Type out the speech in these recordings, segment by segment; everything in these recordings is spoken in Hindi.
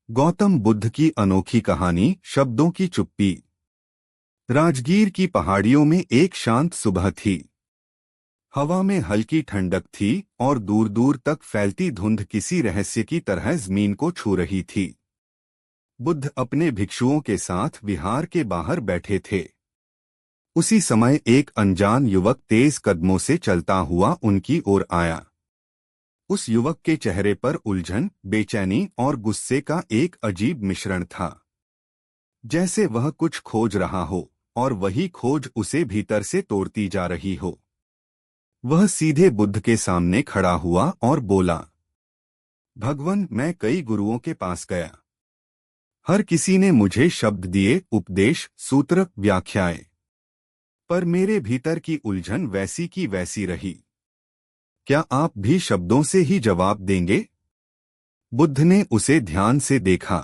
गौतम बुद्ध की अनोखी कहानी, शब्दों की चुप्पी। राजगीर की पहाड़ियों में एक शांत सुबह थी। हवा में हल्की ठंडक थी और दूर दूर तक फैलती धुंध किसी रहस्य की तरह जमीन को छू रही थी। बुद्ध अपने भिक्षुओं के साथ विहार के बाहर बैठे थे। उसी समय एक अनजान युवक तेज कदमों से चलता हुआ उनकी ओर आया। उस युवक के चेहरे पर उलझन, बेचैनी और गुस्से का एक अजीब मिश्रण था। जैसे वह कुछ खोज रहा हो और वही खोज उसे भीतर से तोड़ती जा रही हो। वह सीधे बुद्ध के सामने खड़ा हुआ और बोला, भगवन, मैं कई गुरुओं के पास गया। हर किसी ने मुझे शब्द दिए, उपदेश, सूत्र, व्याख्याएं। पर मेरे भीतर की उलझन वैसी की वैसी रही। क्या आप भी शब्दों से ही जवाब देंगे? बुद्ध ने उसे ध्यान से देखा।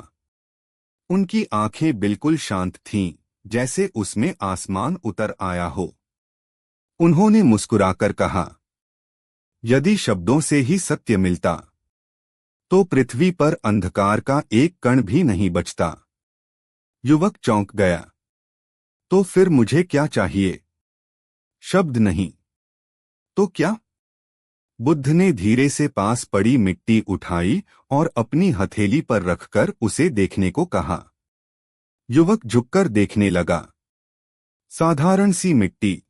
उनकी आंखें बिल्कुल शांत थीं, जैसे उसमें आसमान उतर आया हो। उन्होंने मुस्कुराकर कहा, यदि शब्दों से ही सत्य मिलता तो पृथ्वी पर अंधकार का एक कण भी नहीं बचता। युवक चौंक गया। तो फिर मुझे क्या चाहिए? शब्द नहीं तो क्या? बुद्ध ने धीरे से पास पड़ी मिट्टी उठाई और अपनी हथेली पर रखकर उसे देखने को कहा। युवक झुककर देखने लगा। साधारण सी मिट्टी,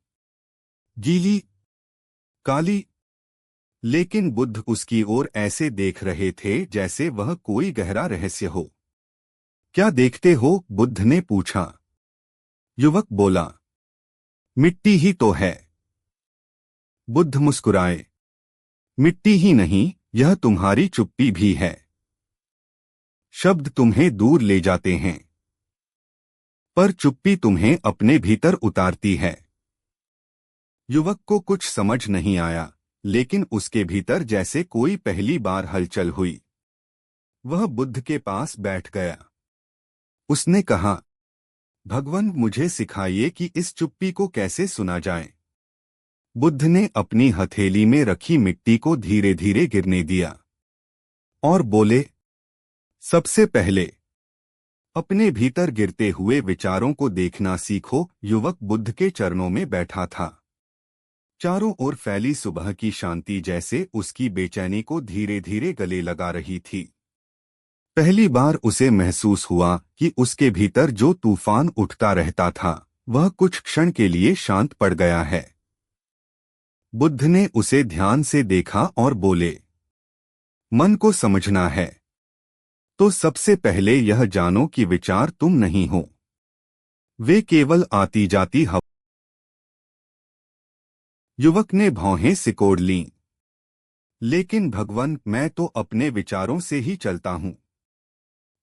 गीली, काली, लेकिन बुद्ध उसकी ओर ऐसे देख रहे थे जैसे वह कोई गहरा रहस्य हो। क्या देखते हो? बुद्ध ने पूछा। युवक बोला, मिट्टी ही तो है। बुद्ध मुस्कुराए, मिट्टी ही नहीं, यह तुम्हारी चुप्पी भी है। शब्द तुम्हें दूर ले जाते हैं, पर चुप्पी तुम्हें अपने भीतर उतारती है। युवक को कुछ समझ नहीं आया, लेकिन उसके भीतर जैसे कोई पहली बार हलचल हुई। वह बुद्ध के पास बैठ गया। उसने कहा, भगवन, मुझे सिखाइए कि इस चुप्पी को कैसे सुना जाए। बुद्ध ने अपनी हथेली में रखी मिट्टी को धीरे धीरे गिरने दिया और बोले, सबसे पहले अपने भीतर गिरते हुए विचारों को देखना सीखो। युवक बुद्ध के चरणों में बैठा था। चारों ओर फैली सुबह की शांति जैसे उसकी बेचैनी को धीरे धीरे गले लगा रही थी। पहली बार उसे महसूस हुआ कि उसके भीतर जो तूफान उठता रहता था वह कुछ क्षण के लिए शांत पड़ गया है। बुद्ध ने उसे ध्यान से देखा और बोले, मन को समझना है तो सबसे पहले यह जानो कि विचार तुम नहीं हो। वे केवल आती जाती हवा। युवक ने भौहें सिकोड़ लीं। लेकिन भगवन, मैं तो अपने विचारों से ही चलता हूं।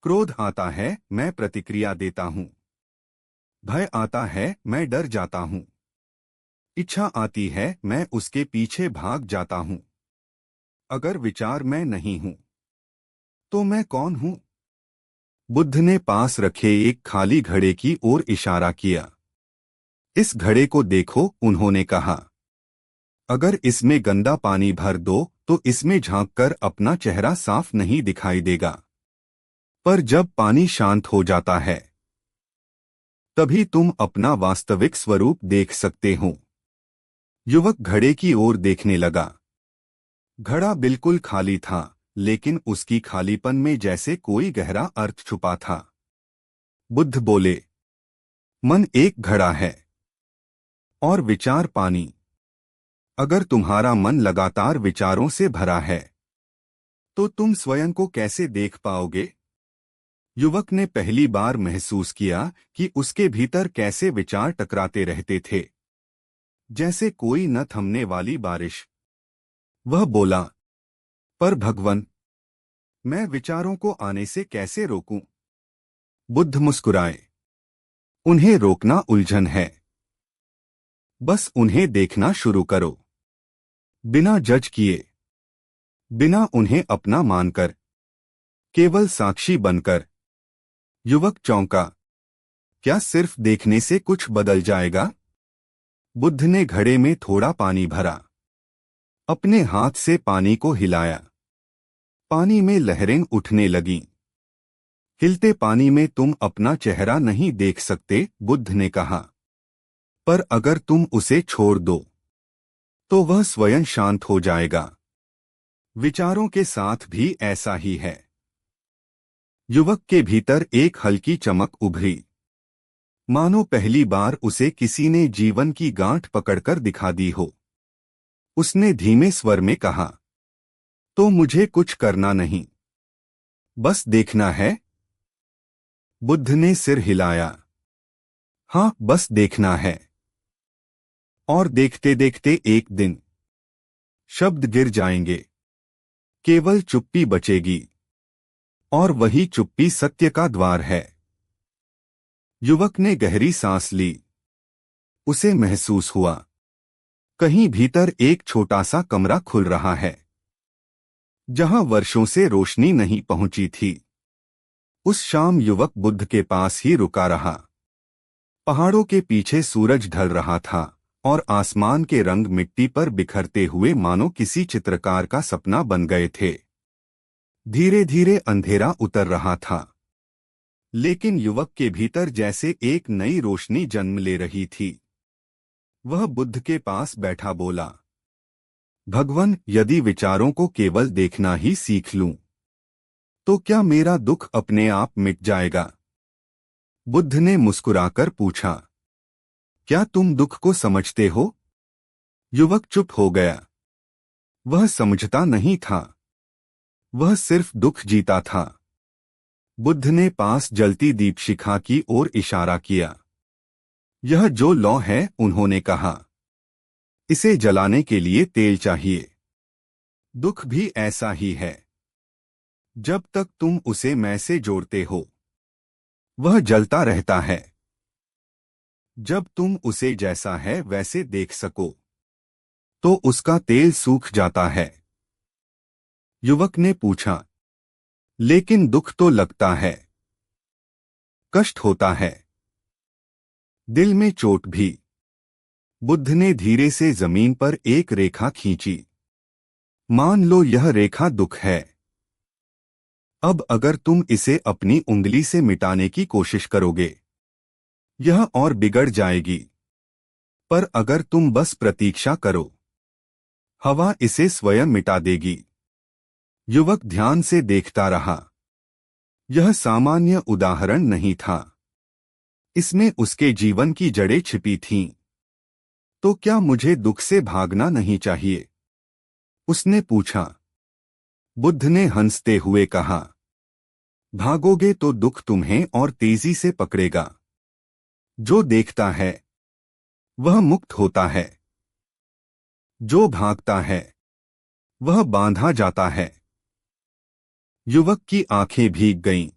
क्रोध आता है, मैं प्रतिक्रिया देता हूं। भय आता है, मैं डर जाता हूं। इच्छा आती है, मैं उसके पीछे भाग जाता हूं। अगर विचार मैं नहीं हूं तो मैं कौन हूं? बुद्ध ने पास रखे एक खाली घड़े की ओर इशारा किया। इस घड़े को देखो, उन्होंने कहा। अगर इसमें गंदा पानी भर दो तो इसमें झांककर अपना चेहरा साफ नहीं दिखाई देगा, पर जब पानी शांत हो जाता है तभी तुम अपना वास्तविक स्वरूप देख सकते हो। युवक घड़े की ओर देखने लगा। घड़ा बिल्कुल खाली था, लेकिन उसकी खालीपन में जैसे कोई गहरा अर्थ छुपा था। बुद्ध बोले, मन एक घड़ा है और विचार पानी। अगर तुम्हारा मन लगातार विचारों से भरा है तो तुम स्वयं को कैसे देख पाओगे? युवक ने पहली बार महसूस किया कि उसके भीतर कैसे विचार टकराते रहते थे, जैसे कोई न थमने वाली बारिश। वह बोला, पर भगवन, मैं विचारों को आने से कैसे रोकूं? बुद्ध मुस्कुराए, उन्हें रोकना उलझन है। बस उन्हें देखना शुरू करो, बिना जज किए, बिना उन्हें अपना मानकर, केवल साक्षी बनकर। युवक चौंका, क्या सिर्फ देखने से कुछ बदल जाएगा? बुद्ध ने घड़े में थोड़ा पानी भरा। अपने हाथ से पानी को हिलाया। पानी में लहरें उठने लगीं। हिलते पानी में तुम अपना चेहरा नहीं देख सकते, बुद्ध ने कहा, पर अगर तुम उसे छोड़ दो तो वह स्वयं शांत हो जाएगा। विचारों के साथ भी ऐसा ही है। युवक के भीतर एक हल्की चमक उभरी, मानो पहली बार उसे किसी ने जीवन की गांठ पकड़कर दिखा दी हो। उसने धीमे स्वर में कहा, तो मुझे कुछ करना नहीं, बस देखना है? बुद्ध ने सिर हिलाया। हाँ, बस देखना है। और देखते देखते एक दिन शब्द गिर जाएंगे, केवल चुप्पी बचेगी, और वही चुप्पी सत्य का द्वार है। युवक ने गहरी सांस ली। उसे महसूस हुआ कहीं भीतर एक छोटा सा कमरा खुल रहा है, जहां वर्षों से रोशनी नहीं पहुंची थी। उस शाम युवक बुद्ध के पास ही रुका रहा। पहाड़ों के पीछे सूरज ढल रहा था और आसमान के रंग मिट्टी पर बिखरते हुए मानो किसी चित्रकार का सपना बन गए थे। धीरे धीरे अंधेरा उतर रहा था, लेकिन युवक के भीतर जैसे एक नई रोशनी जन्म ले रही थी। वह बुद्ध के पास बैठा बोला, भगवान, यदि विचारों को केवल देखना ही सीख लूं, तो क्या मेरा दुख अपने आप मिट जाएगा? बुद्ध ने मुस्कुराकर पूछा, क्या तुम दुख को समझते हो? युवक चुप हो गया। वह समझता नहीं था, वह सिर्फ दुख जीता था। बुद्ध ने पास जलती दीपशिखा की ओर इशारा किया। यह जो लौ है, उन्होंने कहा, इसे जलाने के लिए तेल चाहिए। दुख भी ऐसा ही है। जब तक तुम उसे मैं से जोड़ते हो, वह जलता रहता है। जब तुम उसे जैसा है वैसे देख सको, तो उसका तेल सूख जाता है। युवक ने पूछा, लेकिन दुख तो लगता है, कष्ट होता है, दिल में चोट भी। बुद्ध ने धीरे से जमीन पर एक रेखा खींची। मान लो यह रेखा दुख है। अब अगर तुम इसे अपनी उंगली से मिटाने की कोशिश करोगे, यह और बिगड़ जाएगी। पर अगर तुम बस प्रतीक्षा करो, हवा इसे स्वयं मिटा देगी। युवक ध्यान से देखता रहा। यह सामान्य उदाहरण नहीं था, इसमें उसके जीवन की जड़ें छिपी थीं। तो क्या मुझे दुख से भागना नहीं चाहिए? उसने पूछा। बुद्ध ने हंसते हुए कहा, भागोगे तो दुख तुम्हें और तेजी से पकड़ेगा। जो देखता है वह मुक्त होता है, जो भागता है वह बांधा जाता है। युवक की आंखें भीग गईं।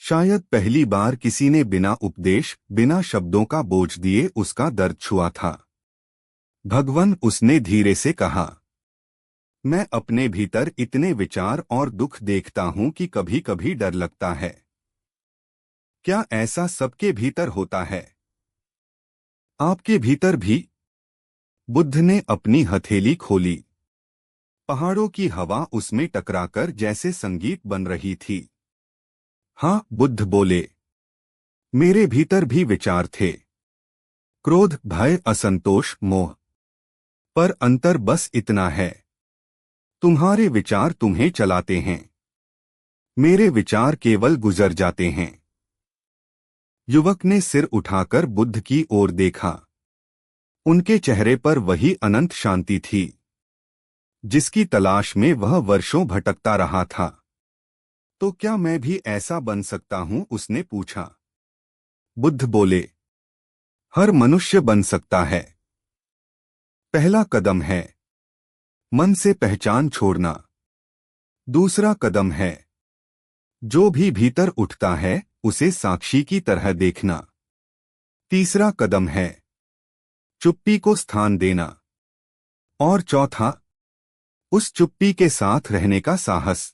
शायद पहली बार किसी ने बिना उपदेश, बिना शब्दों का बोझ दिए उसका दर्द छुआ था। भगवान, उसने धीरे से कहा, मैं अपने भीतर इतने विचार और दुख देखता हूं कि कभी कभी डर लगता है। क्या ऐसा सबके भीतर होता है? आपके भीतर भी? बुद्ध ने अपनी हथेली खोली। पहाड़ों की हवा उसमें टकराकर जैसे संगीत बन रही थी। हाँ, बुद्ध बोले, मेरे भीतर भी विचार थे, क्रोध, भय, असंतोष, मोह। पर अंतर बस इतना है, तुम्हारे विचार तुम्हें चलाते हैं, मेरे विचार केवल गुजर जाते हैं। युवक ने सिर उठाकर बुद्ध की ओर देखा। उनके चेहरे पर वही अनंत शांति थी, जिसकी तलाश में वह वर्षों भटकता रहा था। तो क्या मैं भी ऐसा बन सकता हूं? उसने पूछा। बुद्ध बोले, हर मनुष्य बन सकता है। पहला कदम है मन से पहचान छोड़ना। दूसरा कदम है जो भी भीतर उठता है उसे साक्षी की तरह देखना। तीसरा कदम है चुप्पी को स्थान देना। और चौथा, उस चुप्पी के साथ रहने का साहस।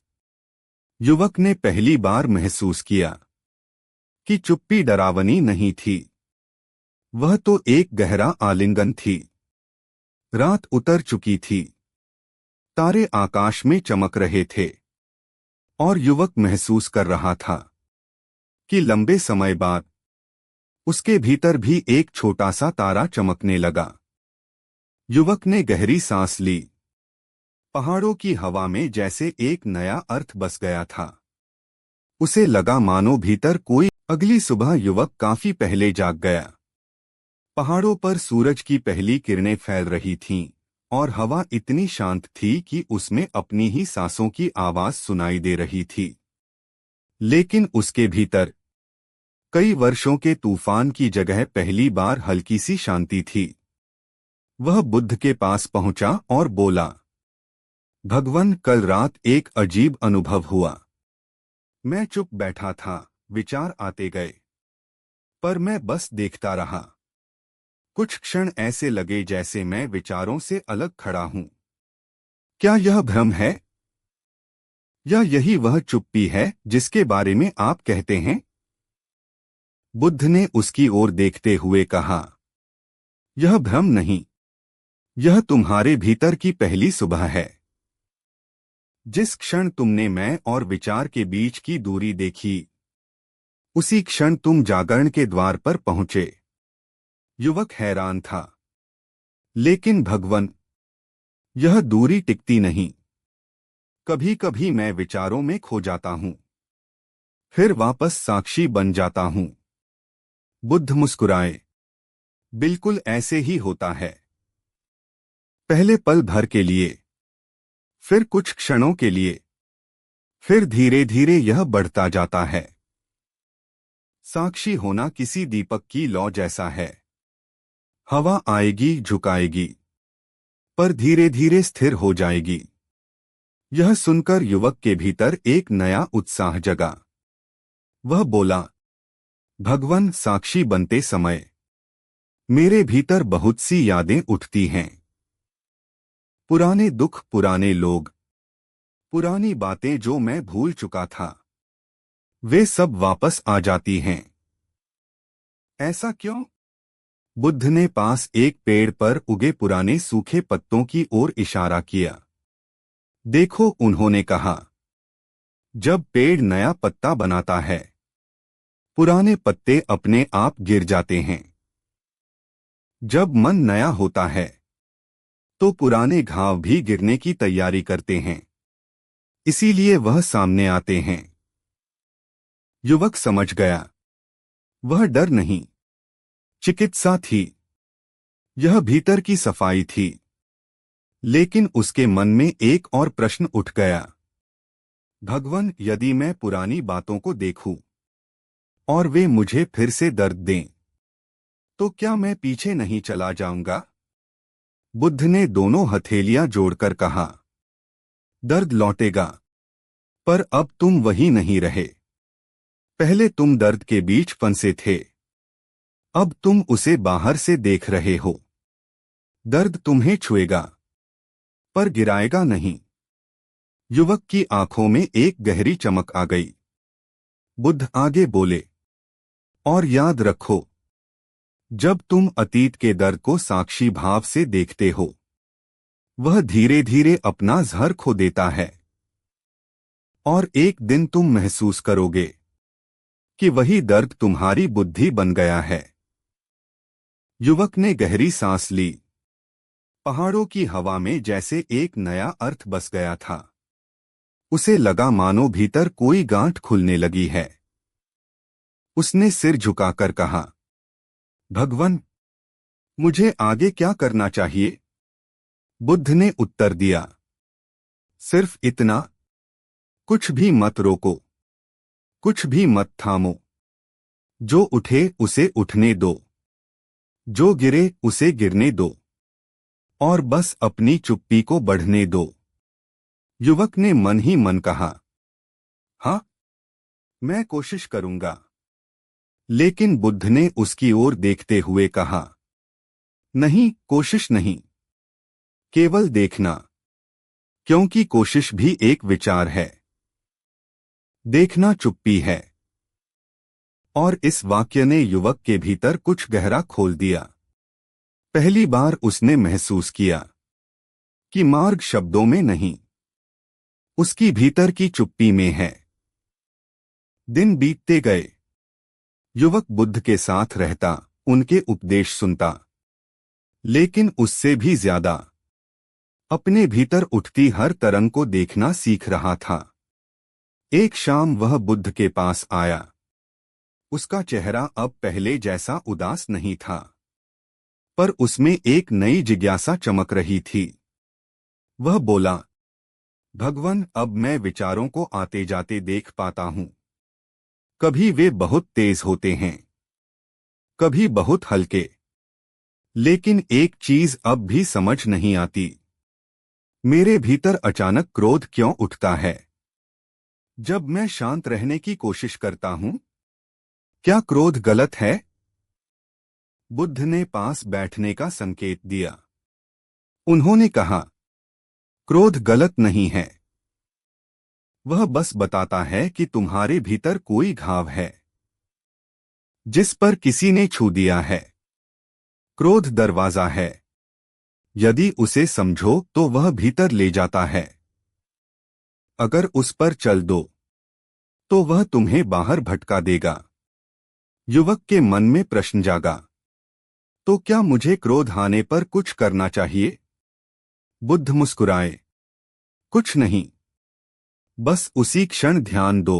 युवक ने पहली बार महसूस किया कि चुप्पी डरावनी नहीं थी, वह तो एक गहरा आलिंगन थी। रात उतर चुकी थी, तारे आकाश में चमक रहे थे, और युवक महसूस कर रहा था कि लंबे समय बाद उसके भीतर भी एक छोटा सा तारा चमकने लगा। युवक ने गहरी सांस ली। पहाड़ों की हवा में जैसे एक नया अर्थ बस गया था। उसे लगा मानो भीतर कोई। अगली सुबह युवक काफी पहले जाग गया। पहाड़ों पर सूरज की पहली किरणें फैल रही थीं और हवा इतनी शांत थी कि उसमें अपनी ही सांसों की आवाज सुनाई दे रही थी। लेकिन उसके भीतर कई वर्षों के तूफान की जगह पहली बार हल्की सी शांति थी। वह बुद्ध के पास पहुंचा और बोला, भगवान, कल रात एक अजीब अनुभव हुआ। मैं चुप बैठा था, विचार आते गए, पर मैं बस देखता रहा। कुछ क्षण ऐसे लगे जैसे मैं विचारों से अलग खड़ा हूं। क्या यह भ्रम है, या यही वह चुप्पी है जिसके बारे में आप कहते हैं? बुद्ध ने उसकी ओर देखते हुए कहा, यह भ्रम नहीं, यह तुम्हारे भीतर की पहली सुबह है। जिस क्षण तुमने मैं और विचार के बीच की दूरी देखी, उसी क्षण तुम जागरण के द्वार पर पहुंचे। युवक हैरान था। लेकिन भगवान, यह दूरी टिकती नहीं। कभी कभी मैं विचारों में खो जाता हूं, फिर वापस साक्षी बन जाता हूं। बुद्ध मुस्कुराए, बिल्कुल ऐसे ही होता है। पहले पल भर के लिए, फिर कुछ क्षणों के लिए, फिर धीरे धीरे यह बढ़ता जाता है। साक्षी होना किसी दीपक की लौ जैसा है। हवा आएगी, झुकाएगी, पर धीरे धीरे स्थिर हो जाएगी। यह सुनकर युवक के भीतर एक नया उत्साह जगा। वह बोला, भगवान, साक्षी बनते समय मेरे भीतर बहुत सी यादें उठती हैं। पुराने दुख, पुराने लोग, पुरानी बातें जो मैं भूल चुका था, वे सब वापस आ जाती हैं। ऐसा क्यों? बुद्ध ने पास एक पेड़ पर उगे पुराने सूखे पत्तों की ओर इशारा किया। देखो, उन्होंने कहा, जब पेड़ नया पत्ता बनाता है, पुराने पत्ते अपने आप गिर जाते हैं। जब मन नया होता है, तो पुराने घाव भी गिरने की तैयारी करते हैं, इसीलिए वह सामने आते हैं। युवक समझ गया। वह डर नहीं, चिकित्सा थी। यह भीतर की सफाई थी। लेकिन उसके मन में एक और प्रश्न उठ गया। भगवान, यदि मैं पुरानी बातों को देखूं और वे मुझे फिर से दर्द दें, तो क्या मैं पीछे नहीं चला जाऊंगा? बुद्ध ने दोनों हथेलियां जोड़कर कहा, दर्द लौटेगा, पर अब तुम वही नहीं रहे। पहले तुम दर्द के बीच फंसे थे, अब तुम उसे बाहर से देख रहे हो। दर्द तुम्हें छुएगा, पर गिराएगा नहीं। युवक की आंखों में एक गहरी चमक आ गई। बुद्ध आगे बोले, और याद रखो, जब तुम अतीत के दर्द को साक्षी भाव से देखते हो, वह धीरे धीरे अपना ज़हर खो देता है। और एक दिन तुम महसूस करोगे कि वही दर्द तुम्हारी बुद्धि बन गया है। युवक ने गहरी सांस ली। पहाड़ों की हवा में जैसे एक नया अर्थ बस गया था। उसे लगा मानो भीतर कोई गांठ खुलने लगी है। उसने सिर झुकाकर कहा, भगवान, मुझे आगे क्या करना चाहिए? बुद्ध ने उत्तर दिया, सिर्फ इतना, कुछ भी मत रोको, कुछ भी मत थामो। जो उठे उसे उठने दो, जो गिरे उसे गिरने दो, और बस अपनी चुप्पी को बढ़ने दो। युवक ने मन ही मन कहा, हाँ, मैं कोशिश करूंगा। लेकिन बुद्ध ने उसकी ओर देखते हुए कहा, नहीं, कोशिश नहीं, केवल देखना, क्योंकि कोशिश भी एक विचार है। देखना चुप्पी है। और इस वाक्य ने युवक के भीतर कुछ गहरा खोल दिया। पहली बार उसने महसूस किया कि मार्ग शब्दों में नहीं, उसकी भीतर की चुप्पी में है। दिन बीतते गए। युवक बुद्ध के साथ रहता, उनके उपदेश सुनता, लेकिन उससे भी ज्यादा अपने भीतर उठती हर तरंग को देखना सीख रहा था। एक शाम वह बुद्ध के पास आया। उसका चेहरा अब पहले जैसा उदास नहीं था, पर उसमें एक नई जिज्ञासा चमक रही थी। वह बोला, भगवान, अब मैं विचारों को आते जाते देख पाता हूं। कभी वे बहुत तेज होते हैं, कभी बहुत हल्के, लेकिन एक चीज अब भी समझ नहीं आती। मेरे भीतर अचानक क्रोध क्यों उठता है जब मैं शांत रहने की कोशिश करता हूं? क्या क्रोध गलत है? बुद्ध ने पास बैठने का संकेत दिया। उन्होंने कहा, क्रोध गलत नहीं है। वह बस बताता है कि तुम्हारे भीतर कोई घाव है जिस पर किसी ने छू दिया है। क्रोध दरवाजा है, यदि उसे समझो तो वह भीतर ले जाता है। अगर उस पर चल दो तो वह तुम्हें बाहर भटका देगा। युवक के मन में प्रश्न जागा, तो क्या मुझे क्रोध आने पर कुछ करना चाहिए? बुद्ध मुस्कुराए, कुछ नहीं, बस उसी क्षण ध्यान दो।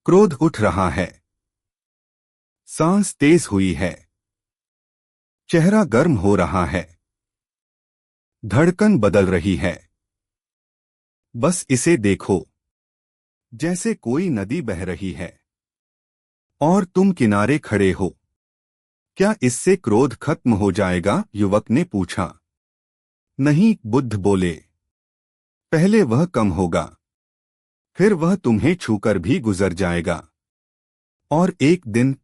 क्रोध उठ रहा है, सांस तेज हुई है, चेहरा गर्म हो रहा है, धड़कन बदल रही है। बस इसे देखो, जैसे कोई नदी बह रही है और तुम किनारे खड़े हो। क्या इससे क्रोध खत्म हो जाएगा? युवक ने पूछा। नहीं, बुद्ध बोले, पहले वह कम होगा, फिर वह तुम्हें छूकर भी गुजर जाएगा, और एक दिन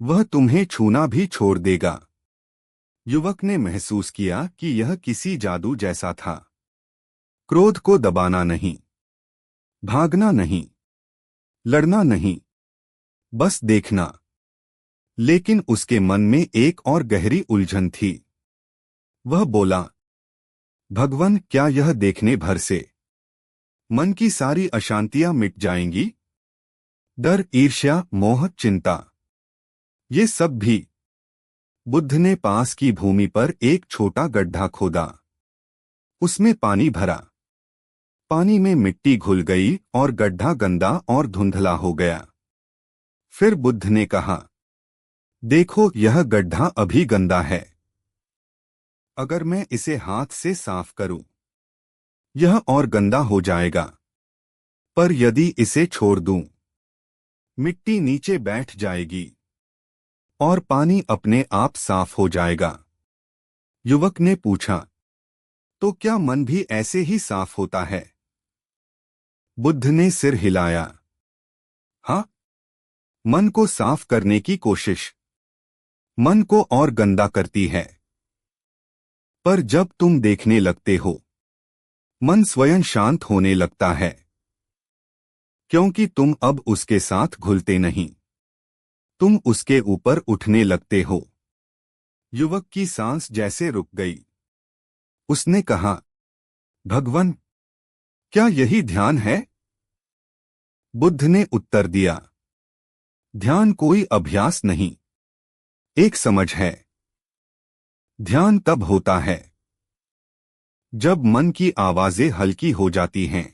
वह तुम्हें छूना भी छोड़ देगा। युवक ने महसूस किया कि यह किसी जादू जैसा था। क्रोध को दबाना नहीं, भागना नहीं, लड़ना नहीं, बस देखना। लेकिन उसके मन में एक और गहरी उलझन थी। वह बोला, भगवान, क्या यह देखने भर से मन की सारी अशांतियां मिट जाएंगी? डर, ईर्ष्या, मोह, चिंता, ये सब भी? बुद्ध ने पास की भूमि पर एक छोटा गड्ढा खोदा। उसमें पानी भरा। पानी में मिट्टी घुल गई और गड्ढा गंदा और धुंधला हो गया। फिर बुद्ध ने कहा, देखो, यह गड्ढा अभी गंदा है। अगर मैं इसे हाथ से साफ करूं, यह और गंदा हो जाएगा। पर यदि इसे छोड़ दूं, मिट्टी नीचे बैठ जाएगी और पानी अपने आप साफ हो जाएगा। युवक ने पूछा, तो क्या मन भी ऐसे ही साफ होता है? बुद्ध ने सिर हिलाया। हाँ, मन को साफ करने की कोशिश मन को और गंदा करती है। पर जब तुम देखने लगते हो, मन स्वयं शांत होने लगता है, क्योंकि तुम अब उसके साथ घुलते नहीं, तुम उसके ऊपर उठने लगते हो। युवक की सांस जैसे रुक गई। उसने कहा, भगवान, क्या यही ध्यान है? बुद्ध ने उत्तर दिया, ध्यान कोई अभ्यास नहीं, एक समझ है। ध्यान तब होता है जब मन की आवाजें हल्की हो जाती हैं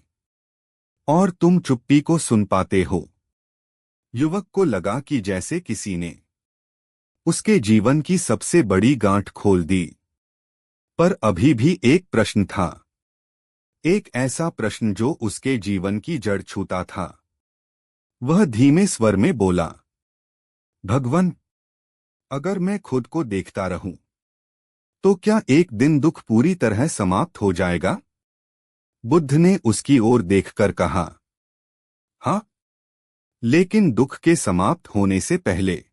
और तुम चुप्पी को सुन पाते हो। युवक को लगा कि जैसे किसी ने उसके जीवन की सबसे बड़ी गांठ खोल दी। पर अभी भी एक प्रश्न था, एक ऐसा प्रश्न जो उसके जीवन की जड़ छूता था। वह धीमे स्वर में बोला, भगवान, अगर मैं खुद को देखता रहूं, तो क्या एक दिन दुख पूरी तरह समाप्त हो जाएगा? बुद्ध ने उसकी ओर देखकर कहा, हाँ, लेकिन दुख के समाप्त होने से पहले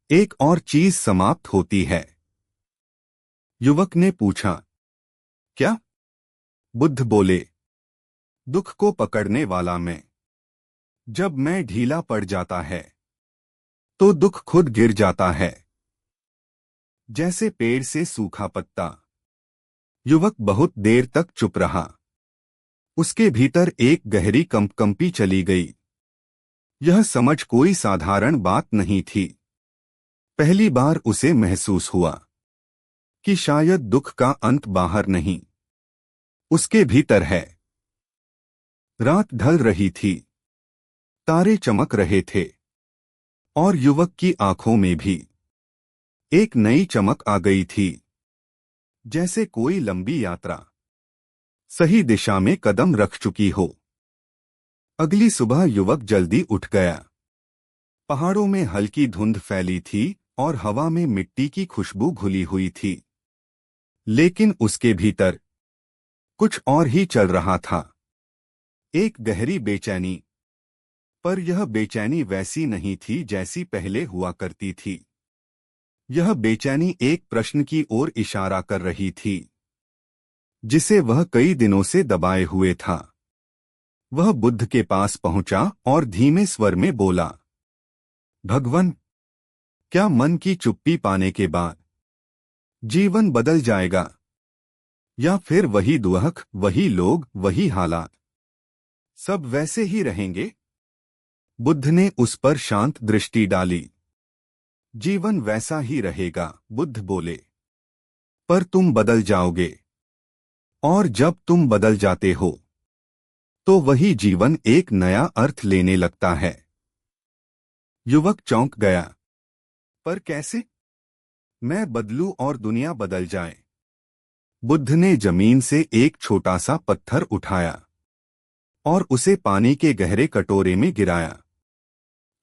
एक और चीज समाप्त होती है। युवक ने पूछा, क्या? बुद्ध बोले, दुख को पकड़ने वाला मैं। जब मैं ढीला पड़ जाता है तो दुख खुद गिर जाता है, जैसे पेड़ से सूखा पत्ता। युवक बहुत देर तक चुप रहा। उसके भीतर एक गहरी कंपकंपी चली गई। यह समझ कोई साधारण बात नहीं थी। पहली बार उसे महसूस हुआ कि शायद दुख का अंत बाहर नहीं, उसके भीतर है। रात ढल रही थी, तारे चमक रहे थे और युवक की आंखों में भी एक नई चमक आ गई थी, जैसे कोई लंबी यात्रा सही दिशा में कदम रख चुकी हो। अगली सुबह युवक जल्दी उठ गया। पहाड़ों में हल्की धुंध फैली थी और हवा में मिट्टी की खुशबू घुली हुई थी, लेकिन उसके भीतर कुछ और ही चल रहा था, एक गहरी बेचैनी। पर यह बेचैनी वैसी नहीं थी जैसी पहले हुआ करती थी। यह बेचैनी एक प्रश्न की ओर इशारा कर रही थी, जिसे वह कई दिनों से दबाए हुए था। वह बुद्ध के पास पहुंचा और धीमे स्वर में बोला, भगवान, क्या मन की चुप्पी पाने के बाद जीवन बदल जाएगा, या फिर वही दुख, वही लोग, वही हालात, सब वैसे ही रहेंगे? बुद्ध ने उस पर शांत दृष्टि डाली। जीवन वैसा ही रहेगा, बुद्ध बोले, पर तुम बदल जाओगे। और जब तुम बदल जाते हो तो वही जीवन एक नया अर्थ लेने लगता है। युवक चौंक गया, पर कैसे? मैं बदलूं और दुनिया बदल जाए? बुद्ध ने जमीन से एक छोटा सा पत्थर उठाया और उसे पानी के गहरे कटोरे में गिराया।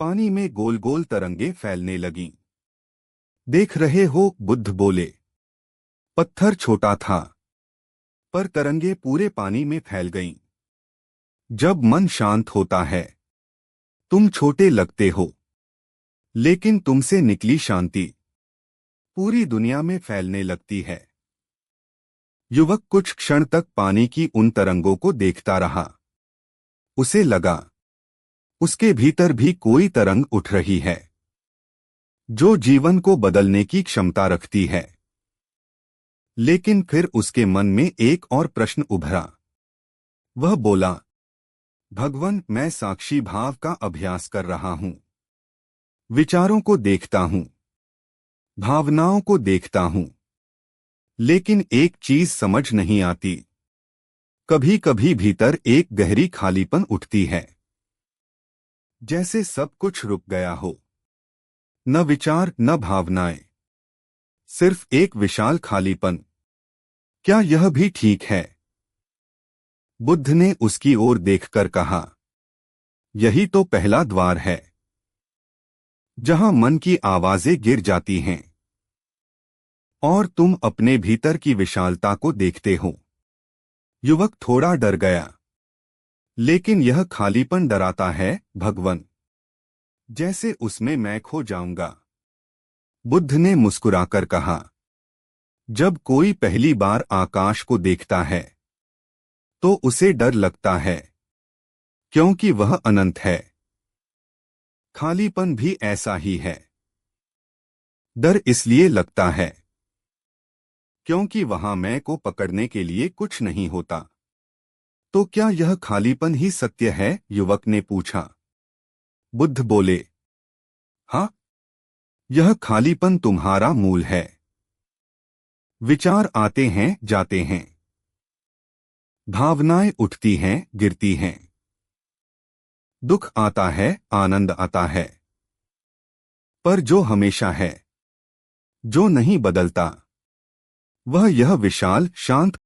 पानी में गोल गोल तरंगे फैलने लगीं। देख रहे हो, बुद्ध बोले। पत्थर छोटा था, पर तरंगे पूरे पानी में फैल गईं। जब मन शांत होता है, तुम छोटे लगते हो, लेकिन तुमसे निकली शांति पूरी दुनिया में फैलने लगती है। युवक कुछ क्षण तक पानी की उन तरंगों को देखता रहा। उसे लगा, उसके भीतर भी कोई तरंग उठ रही है, जो जीवन को बदलने की क्षमता रखती है। लेकिन फिर उसके मन में एक और प्रश्न उभरा। वह बोला, भगवान, मैं साक्षी भाव का अभ्यास कर रहा हूं, विचारों को देखता हूं, भावनाओं को देखता हूं, लेकिन एक चीज समझ नहीं आती। कभी कभी भीतर एक गहरी खालीपन उठती है, जैसे सब कुछ रुक गया हो, न विचार न भावनाएं, सिर्फ एक विशाल खालीपन। क्या यह भी ठीक है? बुद्ध ने उसकी ओर देखकर कहा, यही तो पहला द्वार है, जहां मन की आवाजें गिर जाती हैं और तुम अपने भीतर की विशालता को देखते हो। युवक थोड़ा डर गया, लेकिन यह खालीपन डराता है, भगवान, जैसे उसमें मैं खो जाऊंगा। बुद्ध ने मुस्कुराकर कहा, जब कोई पहली बार आकाश को देखता है तो उसे डर लगता है, क्योंकि वह अनंत है। खालीपन भी ऐसा ही है। डर इसलिए लगता है क्योंकि वहां मैं को पकड़ने के लिए कुछ नहीं होता। तो क्या यह खालीपन ही सत्य है? युवक ने पूछा। बुद्ध बोले, हाँ, यह खालीपन तुम्हारा मूल है। विचार आते हैं, जाते हैं, भावनाएं उठती हैं, गिरती हैं, दुख आता है, आनंद आता है, पर जो हमेशा है, जो नहीं बदलता, वह यह विशाल शांत